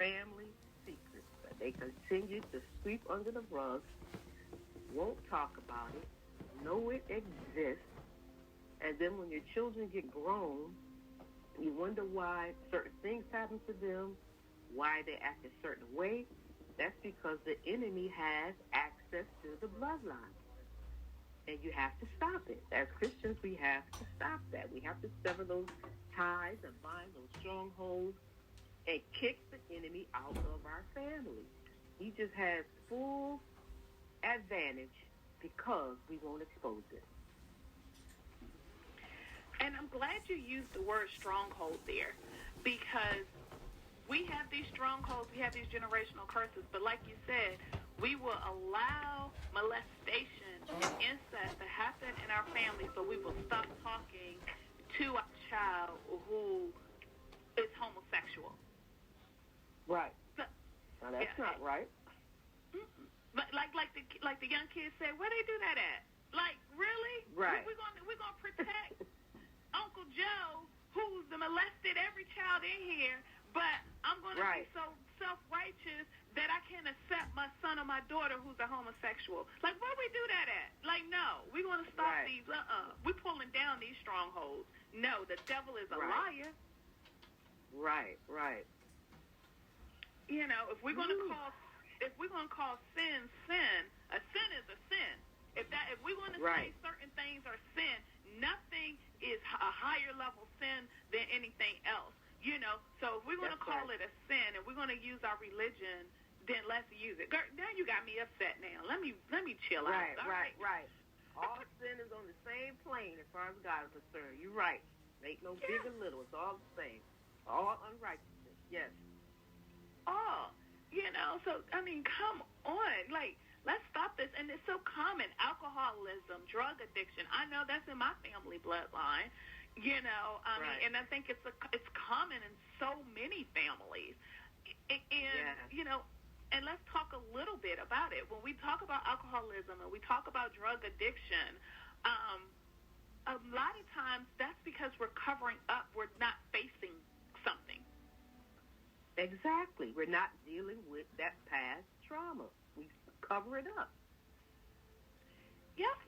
family secrets that they continue to sweep under the rug, won't talk about it, know it exists, and then when your children get grown, you wonder why certain things happen to them, why they act a certain way. That's because the enemy has access to the bloodline. And you have to stop it. As Christians, we have to stop that. We have to sever those ties and bind those strongholds and kick the enemy out of our family. He just has full advantage because we won't expose it. And I'm glad you used the word stronghold there, because we have these strongholds, we have these generational curses, but like you said, we will allow molestation and incest to happen in our families, but we will stop talking to a child who is homosexual. Right. So, now that's not right. But like the young kids say, where they do that at? Like, really? Right. We're gonna protect Uncle Joe, who's molested every child in here, but I'm going to be so self-righteous that I can't accept my son or my daughter who's a homosexual. Like, where we do that at? Like, no, we're going to stop these. We're pulling down these strongholds. No, the devil is a liar. Right. You know, if we're going to call sin, a sin is a sin. If we're going to say certain things are sin, nothing is a higher level sin than anything else. You know, so if we're going to call it a sin and we're going to use our religion, then let's use it. Girl, now you got me upset now. Let me chill out. Right. All sin is on the same plane as far as God is concerned. You're right. Ain't no big or little. It's all the same. All unrighteousness. Yes. Oh, you know, so, I mean, come on. Like, let's stop this. And it's so common. Alcoholism, drug addiction. I know that's in my family bloodline. You know, I mean, and I think it's common in so many families. And, you know, and let's talk a little bit about it. When we talk about alcoholism and we talk about drug addiction, a lot of times that's because we're covering up. We're not facing something. Exactly. We're not dealing with that past trauma. We cover it up. Yep.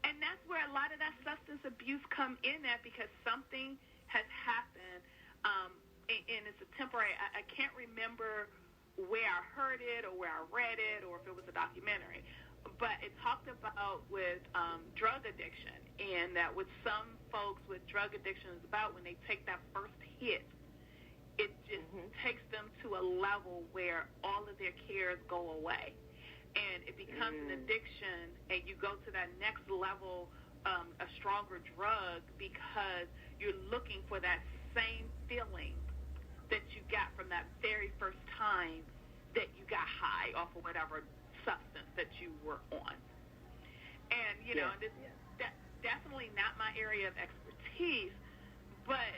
And that's where a lot of that substance abuse come in at, because something has happened, and it's a temporary. I can't remember where I heard it or where I read it or if it was a documentary, but it talked about with drug addiction, and that with some folks with drug addiction is about when they take that first hit, it just takes them to a level where all of their cares go away. And it becomes an addiction, and you go to that next level, a stronger drug, because you're looking for that same feeling that you got from that very first time that you got high off of whatever substance that you were on. And, you know, that's definitely not my area of expertise, but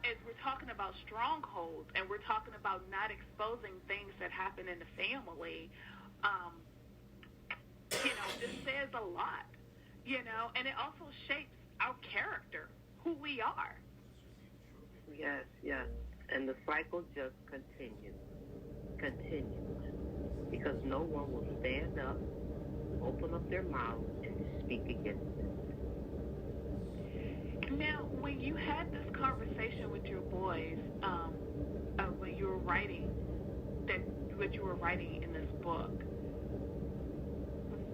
as we're talking about strongholds and we're talking about not exposing things that happen in the family, you know, this says a lot, you know, and it also shapes our character, who we are. Yes. And the cycle just continues, because no one will stand up, open up their mouth, and speak against it. Now, when you had this conversation with your boys, when you were writing what you were writing in this book,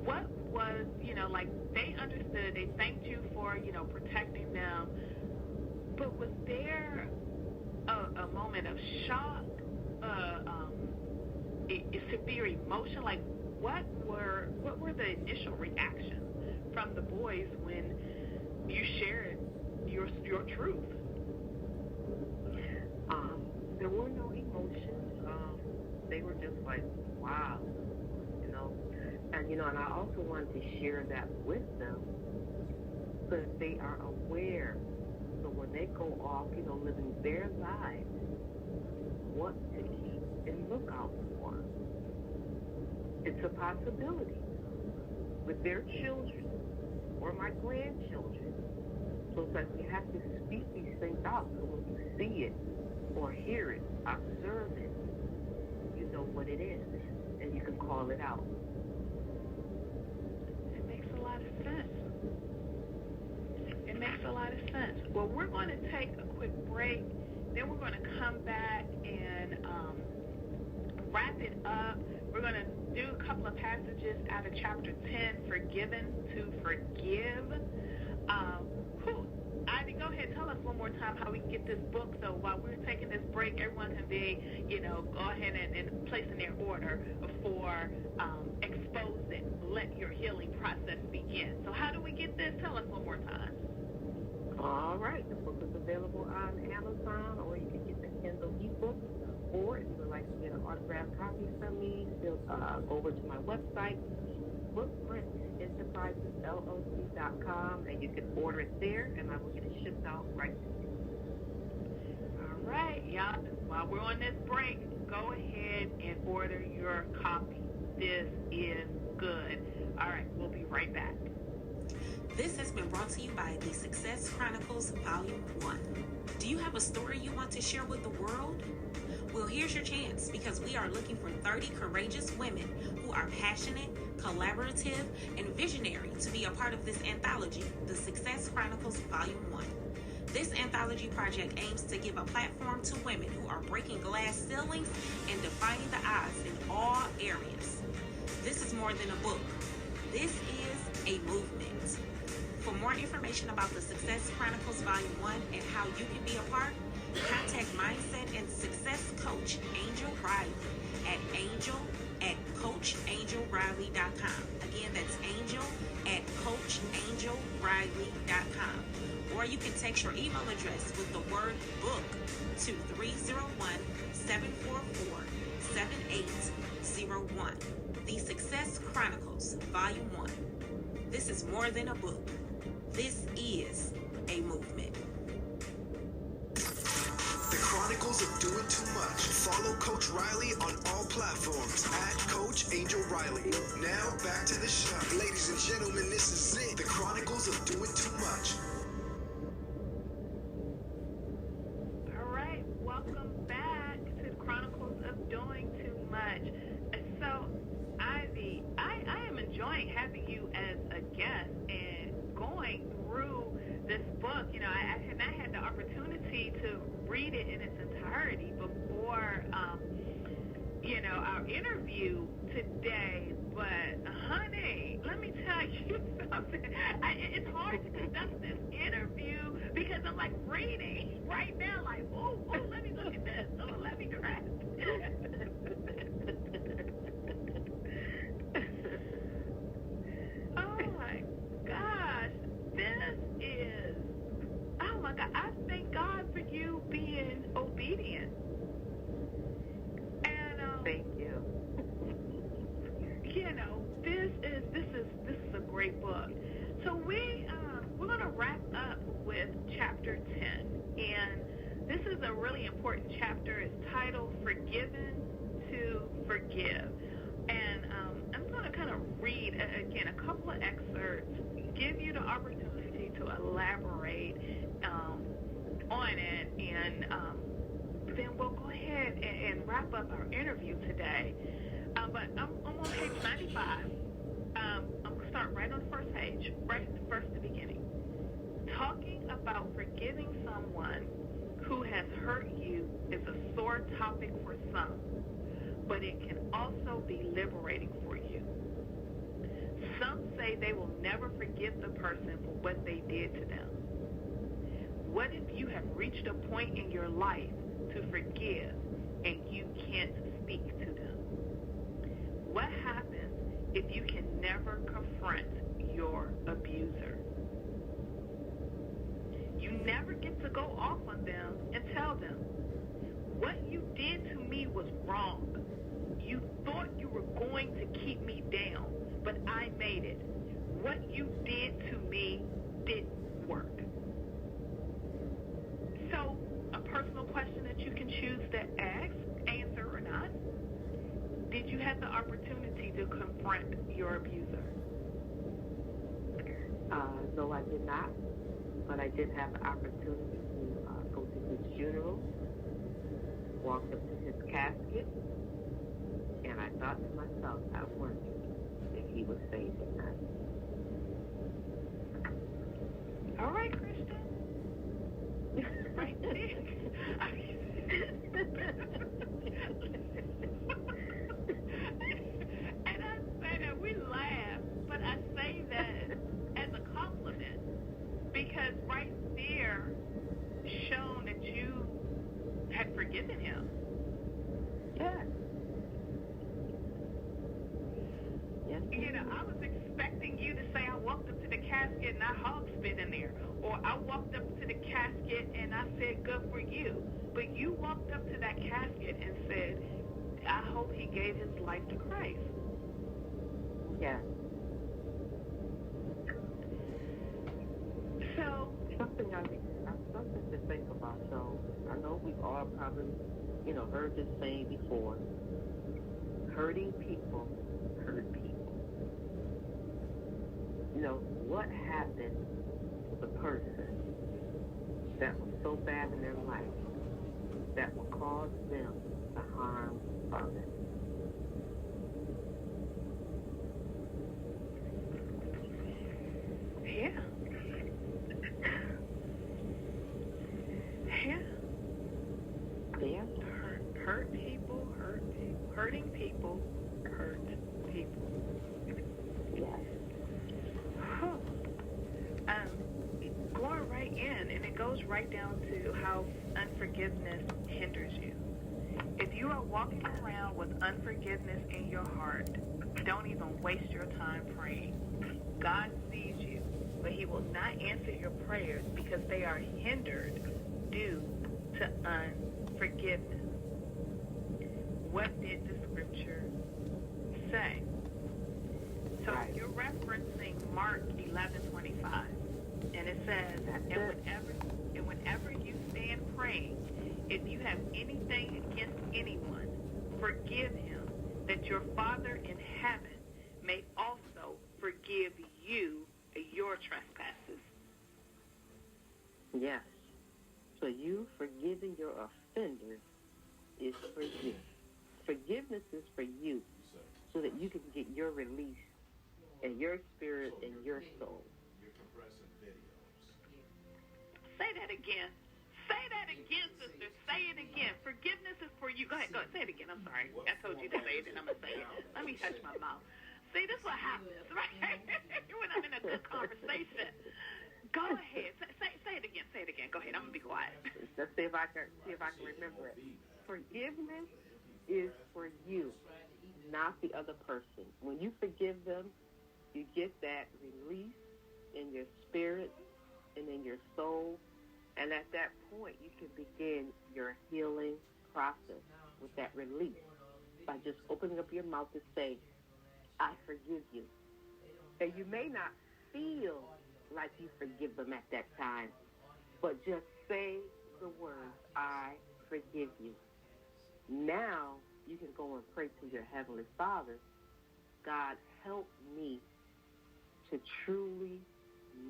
what was, you know, like, they understood, they thanked you for, you know, protecting them, but was there a moment of shock, a severe emotion? Like, what were the initial reactions from the boys when you shared your truth? There were no emotions. They were just like, wow, you know. And, you know, and I also wanted to share that with them so that they are aware. So when they go off, you know, living their lives, what to keep and look out for. It's a possibility with their children or my grandchildren. So it's like we have to speak these things out. So when you see it or hear it, observe it, it is, and you can call it out. It makes a lot of sense. It makes a lot of sense. Well, we're going to take a quick break. Then we're going to come back and wrap it up. We're going to do a couple of passages out of chapter 10, Forgiven to Forgive. Ivy, go ahead. Tell us one more time how we can get this book. So while we're taking this break, everyone can be, go ahead and place in their order for Expose It. Let your healing process begin. So how do we get this? Tell us one more time. All right. The book is available on Amazon, or you can get the Kindle ebook. Or if you would like to get an autographed copy from me, go over to my website, footprintenterprises.com, and you can order it there, and I will get it shipped out right to you. All right, y'all. While we're on this break, go ahead and order your copy. This is good. All right, we'll be right back. This has been brought to you by the Success Chronicles Volume 1. Do you have a story you want to share with the world? Well, here's your chance, because we are looking for 30 courageous women who are passionate, collaborative, and visionary to be a part of this anthology, the Success Chronicles Volume 1. This anthology project aims to give a platform to women who are breaking glass ceilings and defying the odds in all areas. This is more than a book. This is a movement. For more information about the Success Chronicles Volume 1 and how you can be a part, contact Mindset and Success Coach Angel Riley at angel@coachangelriley.com. Again, that's angel@coachangelriley.com. Or you can text your email address with the word book to 301-744-7801. The Success Chronicles Volume 1. This is more than a book. This is a movement. The Chronicles of Doing Too Much. Follow Coach Riley on all platforms at Coach Angel Riley. Now back to the show. Ladies and gentlemen, this is it. The Chronicles of Doing Too Much. All right, welcome back to the Chronicles of Doing Too Much. So, Ivy, I am enjoying having you as a guest and going through this book. I had not had the opportunity to read it in its entirety before, our interview today. But, honey, let me tell you something. It's hard to conduct this interview because I'm like reading right now, like, oh, let me look at this. Oh, let me grasp this. Oh, my gosh. Oh my God, I thank God for you being obedient. And Thank you. This is a great book. So we're going to wrap up with chapter 10, and this is a really important chapter. It's titled "Forgiven to Forgive," and I'm going to kind of read again a couple of excerpts, give you the opportunity to elaborate on it, and then we'll go ahead and wrap up our interview today. But I'm on page 95. I'm going to start right on the first page, right at the beginning. Talking about forgiving someone who has hurt you is a sore topic for some, but it can also be liberating for you. Some say they will never forgive the person for what they did to them. What if you have reached a point in your life to forgive and you can't speak to them? What happens if you can never confront your abuser? You never get to go off on them and tell them, what you did to me was wrong. You thought you were going to keep me down, but I made it. What you did to me didn't work. So, a personal question that you can choose to answer or not. Did you have the opportunity to confront your abuser? No, I did not. But I did have the opportunity to go to his funeral, walk up to his casket, thought to myself, I wondered if he was saved or not. All right, Christian. Right there. And I say that we laugh, but I say that as a compliment because right there shown that you had forgiven him. Yes. Yes. You know, I was expecting you to say I walked up to the casket and I hog spit in there. Or I walked up to the casket and I said, good for you. But you walked up to that casket and said, I hope he gave his life to Christ. Yes. So Something to think about. So I know we've all probably, heard this saying before. Hurting people hurt people. What happened to the person that was so bad in their life that will cause them to harm others? Yeah. Hurt people, hurting people, hurt people. Yes. Going right in, and it goes right down to how unforgiveness hinders you. If you are walking around with unforgiveness in your heart, don't even waste your time praying. God sees you, but he will not answer your prayers because they are hindered due to unforgiveness. What did the scripture say? So you're referencing Mark 11:25, and it says, and whenever you stand praying, if you have anything against anyone, forgive him, that your Father in heaven may also forgive you your trespasses. Yes. So you forgiving your offenders is for you. Forgiveness is for you so that you can get your release in your spirit and your soul. Say that again. Say that again, sister. Say it again. Forgiveness is for you. Go ahead. Say it again. I'm sorry. I told you to say it, and I'm going to say it. Let me hush my mouth. See, this is what happens, right? When I'm in a good conversation. Go ahead. Say it again. Say it again. Go ahead. I'm going to be quiet. Let's see if I can remember it. Forgiveness is for you, not the other person. When you forgive them, you get that release in your spirit and in your soul. And at that point, you can begin your healing process with that release by just opening up your mouth to say, I forgive you. And you may not feel like you forgive them at that time, but just say the words, I forgive you. Now you can go and pray to your Heavenly Father, God, help me to truly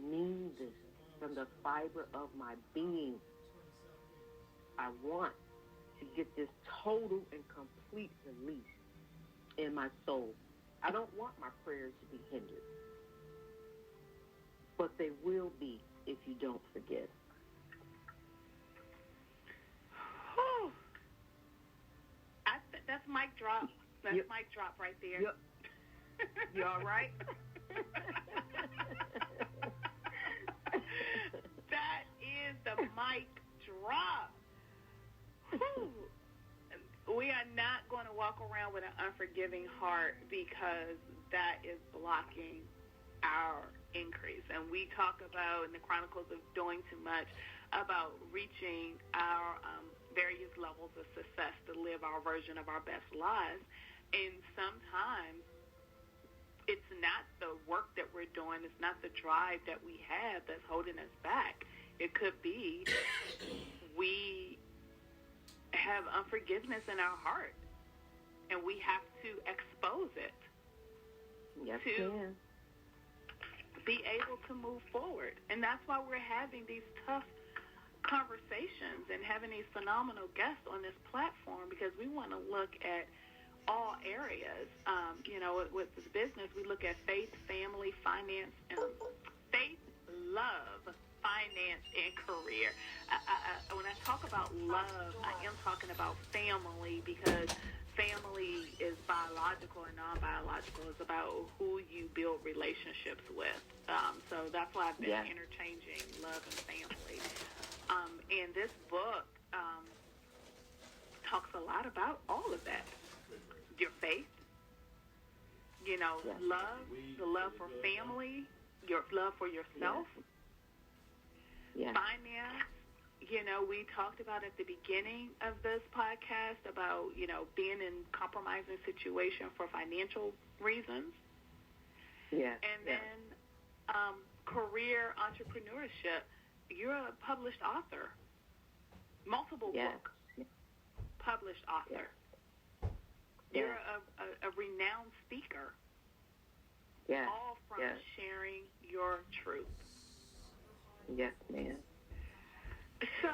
mean this from the fiber of my being. I want to get this total and complete release in my soul. I don't want my prayers to be hindered, but they will be if you don't forgive. That's mic drop. That's mic drop right there. Yep. You all right? That is the mic drop. Whew. We are not going to walk around with an unforgiving heart because that is blocking our increase. And we talk about in the Chronicles of Doing Too Much about reaching our various levels of success to live our version of our best lives. And sometimes it's not the work that we're doing, it's not the drive that we have that's holding us back. It could be we have unforgiveness in our heart, and we have to expose it to be able to move forward. And that's why we're having these tough conversations and having these phenomenal guests on this platform, because we want to look at all areas. With the business, we look at faith, family, finance, faith, love, finance, and career. When I talk about love, I am talking about family, because family is biological and non-biological. It's about who you build relationships with. So that's why I've been interchanging love and family. And this book talks a lot about all of that. Your faith, love, the love for family, your love for yourself, finance. We talked about at the beginning of this podcast about, being in compromising situation for financial reasons. And then career entrepreneurship. You're a published author. Multiple books. Published author. You're a renowned speaker. All from sharing your truth. Yes, ma'am. So,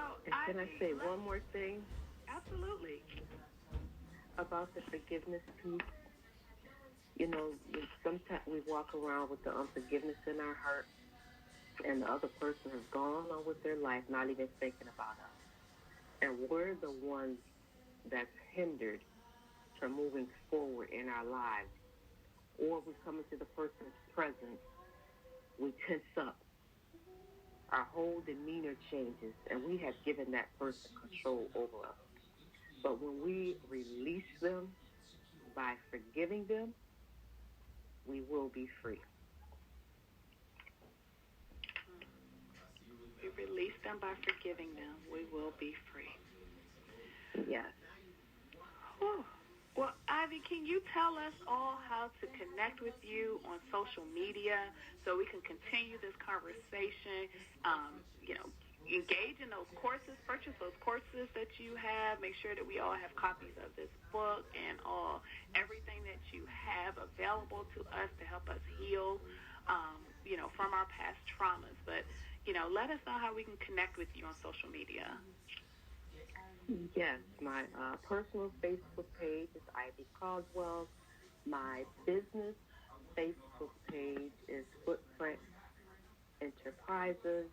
can I say one more thing? Absolutely. About the forgiveness piece. Sometimes we walk around with the unforgiveness in our heart, and the other person has gone on with their life, not even thinking about us. And we're the ones that's hindered from moving forward in our lives. Or we come into the person's presence, we tense up. Our whole demeanor changes, and we have given that person control over us. But when we release them by forgiving them, we will be free. We release them by forgiving them. We will be free. Yes. Whew. Well, Ivy, can you tell us all how to connect with you on social media so we can continue this conversation? Engage in those courses, purchase those courses that you have. Make sure that we all have copies of this book and everything that you have available to us to help us heal, from our past traumas. But, let us know how we can connect with you on social media. Yes, my personal Facebook page is Ivy Caldwell. My business Facebook page is Footprint Enterprises.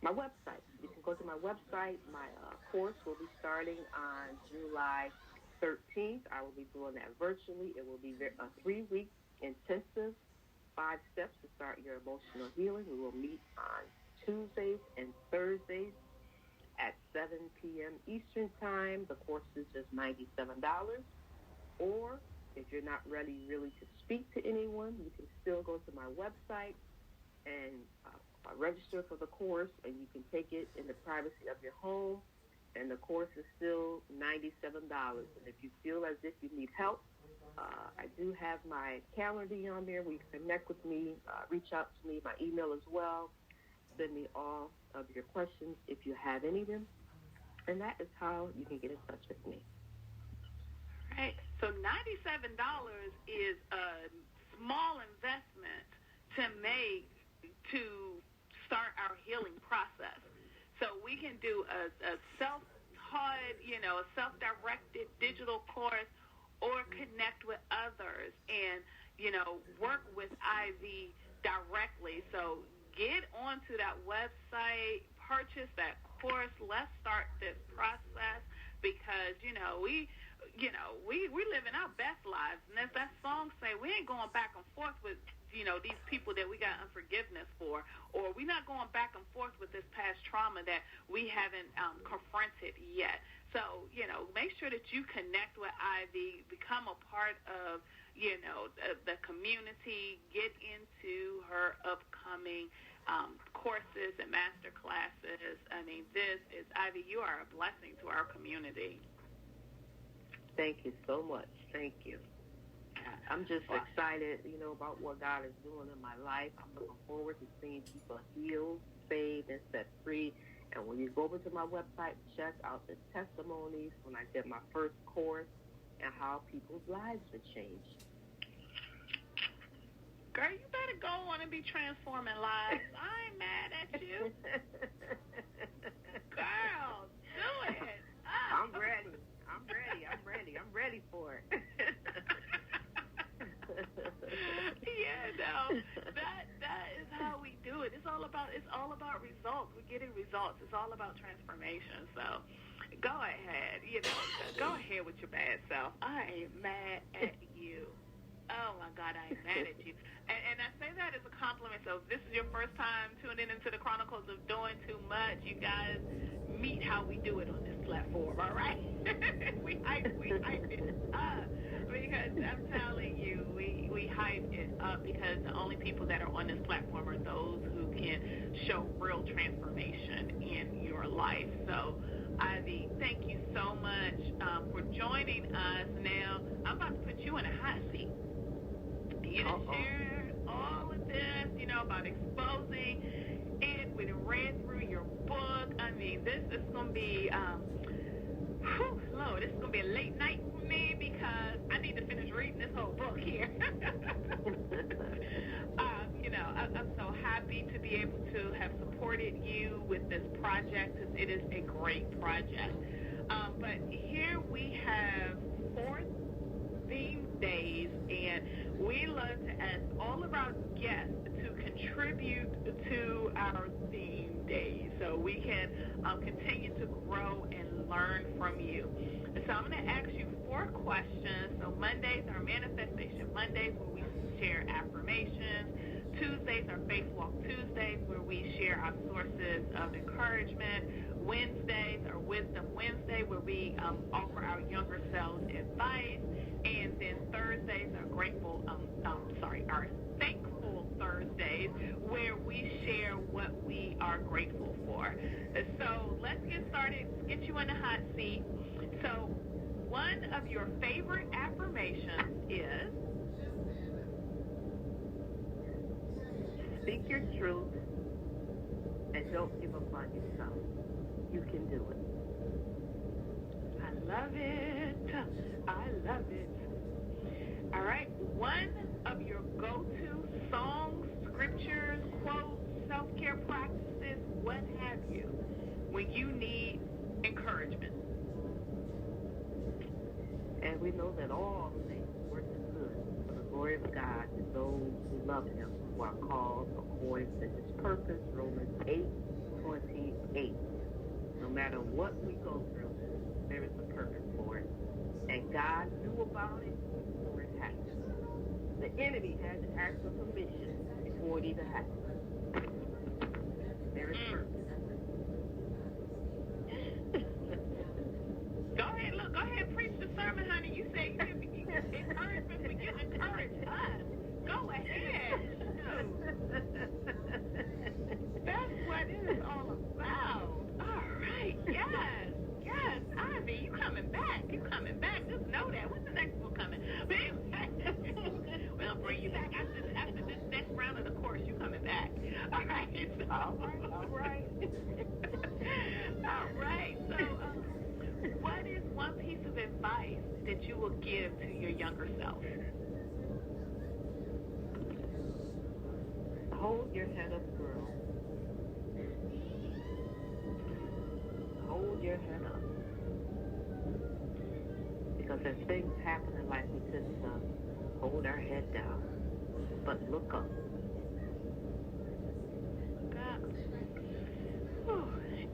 My website, you can go to my website. My course will be starting on July 13th. I will be doing that virtually. It will be a 3-week intensive 5 steps to start your emotional healing. We will meet on Tuesdays and Thursdays at 7 p.m. Eastern Time. The course is just $97. Or if you're not ready really to speak to anyone, you can still go to my website and register for the course, and you can take it in the privacy of your home, and the course is still $97. And if you feel as if you need help, I do have my calendar on there where you can connect with me, reach out to me, my email as well. Send me all of your questions if you have any of them, and that is how you can get in touch with me. Right. So $97 is a small investment to make to start our healing process. So we can do a self-taught, a self-directed digital course, or connect with others and, work with Ivy directly. So get onto that website, purchase that course. Let's start this process because, we living our best lives. And as that song say, we ain't going back and forth with, these people that we got unforgiveness for, or we're not going back and forth with this past trauma that we haven't confronted yet. So, make sure that you connect with Ivy, become a part of, the community, get into her upcoming courses and master classes. I mean, this is, Ivy, you are a blessing to our community. Thank you so much. Thank you. I'm just excited, about what God is doing in my life. I'm looking forward to seeing people healed, saved, and set free. And when you go over to my website, check out the testimonies when I did my first course and how people's lives were changed. Girl, you better go on and be transforming lives. I ain't mad at you. Girl, do it. I'm ready. I'm ready for it. Yeah, no, that is how we do it. It's all about results. We're getting results. It's all about transformation. So go ahead, go ahead with your bad self. I ain't mad at you. Oh my God, I ain't mad at you. And I say that as a compliment. So if this is your first time tuning into the Chronicles of Doing Too Much, you guys meet how we do it on this platform, all right? we hype it up. Because I'm telling you, we hype it up because the only people that are on this platform are those who can show real transformation in your life. So, Ivy, thank you so much for joining us. Now, I'm about to put you in a hot seat. You done shared all of this, about exposing it. We done read through your book. I mean, this is going to be, Lord, this is going to be a late night for me because I need to finish reading this whole book here. I'm so happy to be able to have supported you with this project because it is a great project. But here we have 4 theme days, and we love to ask all of our guests to contribute to our theme days so we can continue to grow and learn from you. So I'm going to ask you 4 questions. So Mondays are Manifestation Mondays, where we share affirmations. Tuesdays are Faith Walk Tuesdays, where we share our sources of encouragement. Wednesdays are Wisdom Wednesday, where we offer our younger selves advice. And then Thursdays are our Thankful Thursdays, where we share what we are grateful for. So let's get started. Get you in the hot seat. So one of your favorite affirmations is? Speak your truth and don't give up on yourself. You can do it. I love it. I love it. All right. One of your go-to songs, scriptures, quotes, self-care practices, what have you, when you need encouragement. And we know that all things work good for the glory of God to those who love him, who are called according to his purpose, Romans 8:28. No matter what we go through, there is a purpose for it. And God knew about it before it happened. The enemy had to ask for permission before it even happened. There is purpose. Go ahead, preach the sermon, honey. You say you give me encouragement when you encourage us. Go ahead. That's what it is all about. All right. Yes. Ivy, you coming back. Just know that. When's the next book coming? We'll bring you back after this next round of the course. You coming back. All right. All right. All right. So, what is one piece of advice that you will give to your younger self? Hold your head up, girl. Hold your head up. Because as things happen in life, we tend to hold our head down. But look up.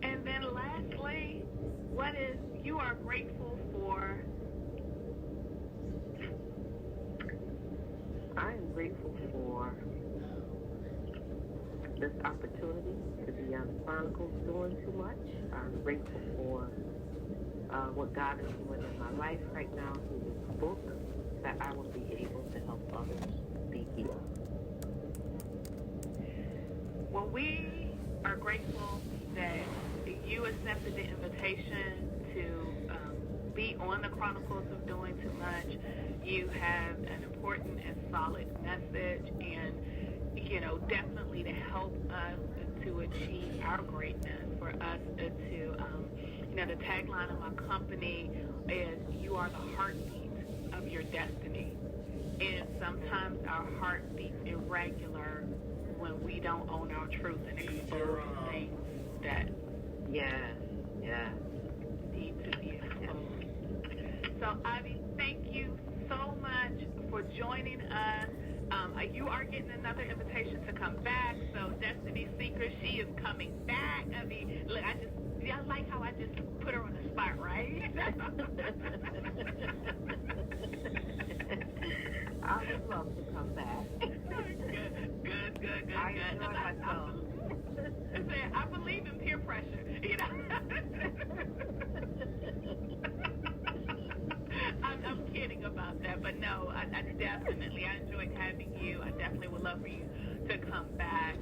And then lastly, what is you are grateful for? I am grateful for this opportunity to be on the Chronicles Doing Too Much. I'm grateful for what God is doing in my life right now through this book, that I will be able to help others be healed. Well, we are grateful that you accepted the invitation to be on the Chronicles of Doing Too Much. You have an important and solid message, and definitely to help us to achieve our greatness, for us to the tagline of my company is, you are the heartbeat of your destiny. And sometimes our heart beats irregular when we don't own our truth and expose things that Yes. need to be exposed. So Well, Ivy, thank you so much for joining us. You are getting another invitation to come back. So, Destiny Seeker, she is coming back. I mean, look, I like how I just put her on the spot, right? I would love to come back. Good. I enjoy myself. I believe in peer pressure, you know. I'm kidding about that, but no, I definitely, I enjoyed having you. I definitely would love for you to come back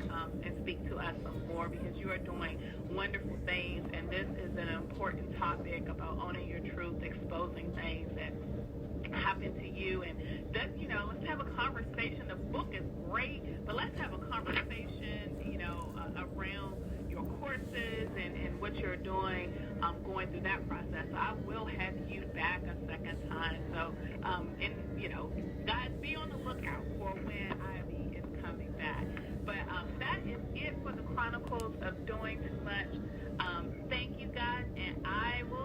and speak to us some more because you are doing wonderful things, and this is an important topic about owning your truth, exposing things that happen to you, and that, you know, let's have a conversation. The book is great, but let's have a conversation, you know, around your courses and what you're doing, going through that process. So I will have you back a second time. So, and, you know, guys, be on the lookout for when Ivy is coming back. But that is it for the Chronicles of Doing Too Much. Thank you, guys, and I will